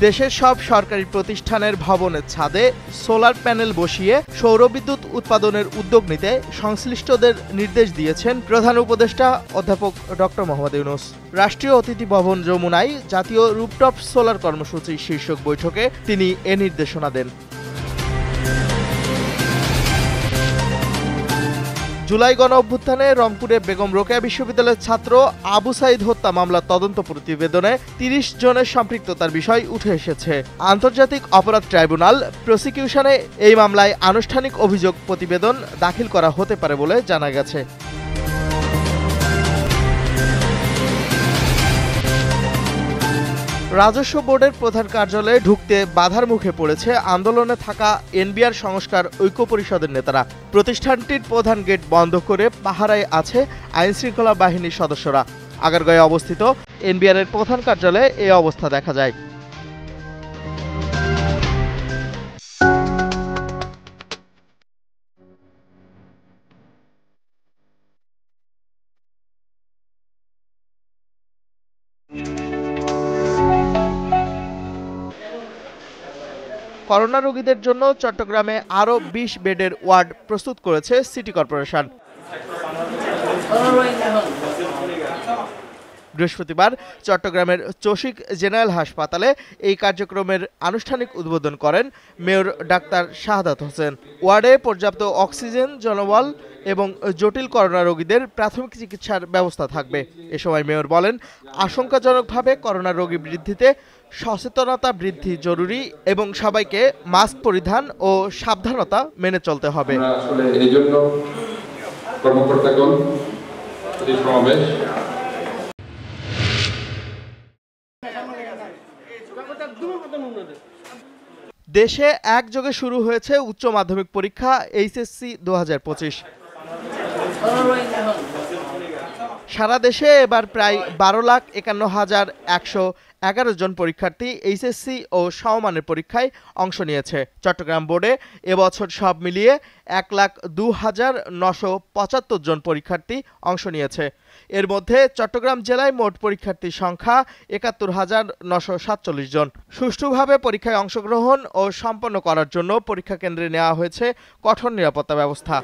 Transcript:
দেশের সব সরকারি প্রতিষ্ঠানের ভবনের ছাদে সোলার প্যানেল বসিয়ে সৌরবিদ্যুৎ উৎপাদনের উদ্যোগ নিতে সংশ্লিষ্টদের নির্দেশ দিয়েছেন প্রধান উপদেষ্টা অধ্যাপক ডক্টর মোহাম্মদ ইউনূস। রাষ্ট্রীয় অতিথি ভবন যমুনায় জাতীয় রুফটপ সোলার কর্মসূচি শীর্ষক বৈঠকে তিনি এ নির্দেশনা দেন। জুলাই গণ অভ্যুত্থানে রংপুরে বেগম রোকেয়া বিশ্ববিদ্যালয়ের ছাত্র আবু সাইদ হত্যা মামলার তদন্ত প্রতিবেদনে ৩০ জনের সম্পৃক্ততার বিষয় উঠে এসেছে। আন্তর্জাতিক অপরাধ ট্রাইব্যুনাল প্রসিকিউশনে এই মামলায় আনুষ্ঠানিক অভিযোগ প্রতিবেদন দাখিল করা হতে পারে বলে জানা গেছে। রাজস্ব বোর্ডের প্রধান কার্যালয়ে ঢুকতে বাধার মুখে পড়েছে আন্দোলনে থাকা এনবিআর সংস্কার ঐক্য পরিষদের নেতারা। প্রতিষ্ঠানটির প্রধান গেট বন্ধ করে পাহারায় আছে আইনশৃঙ্খলা বাহিনীর সদস্যরা। আগারগাঁয়ে অবস্থিত এনবিআরের প্রধান কার্যালয়ে এই অবস্থা দেখা যায়। করোনা রোগীদের জন্য চট্টগ্রামে আরও ২০ বেডের ওয়ার্ড প্রস্তুত করেছে সিটি কর্পোরেশন। বৃহস্পতিবার চট্টগ্রামের চসিক জেনারেল হাসপাতালে এই কার্যক্রমের আনুষ্ঠানিক উদ্বোধন করেন মেয়র ডাক্তার শাহাদাত হোসেন। ওয়ার্ডে পর্যাপ্ত অক্সিজেন, জনবল এবং জটিল করোনা রোগীদের প্রাথমিক চিকিৎসার ব্যবস্থা থাকবে। এ সময় মেয়র বলেন, আশঙ্কাজনকভাবে করোনা রোগী বৃদ্ধিতে সচেতনতা বৃদ্ধি জরুরি এবং সবাইকে মাস্ক পরিধান ও সাবধানতা মেনে চলতে হবে। আসলে এই জন্য কর্মকর্তাগণ এই সমাবেশ। দেশে একযোগে শুরু হয়েছে উচ্চ মাধ্যমিক পরীক্ষা এইচএসসি ২০২৫। সারা দেশে এবার প্রায় ১২,৫১,১১১ জন পরীক্ষার্থী এইচএসসি ও সমমানের পরীক্ষায় অংশ নিয়েছে। চট্টগ্রাম বোর্ডে এবছর সব মিলিয়ে ১,০২,৯৭৫ জন পরীক্ষার্থী অংশ নিয়েছে। এর মধ্যে চট্টগ্রাম জেলায় মোট পরীক্ষার্থীর সংখ্যা ৭১,৯৪৭ জন। সুষ্ঠুভাবে পরীক্ষায় অংশগ্রহণ ও সম্পন্ন করার জন্য পরীক্ষা কেন্দ্রে নেওয়া হয়েছে কঠোর নিরাপত্তা ব্যবস্থা।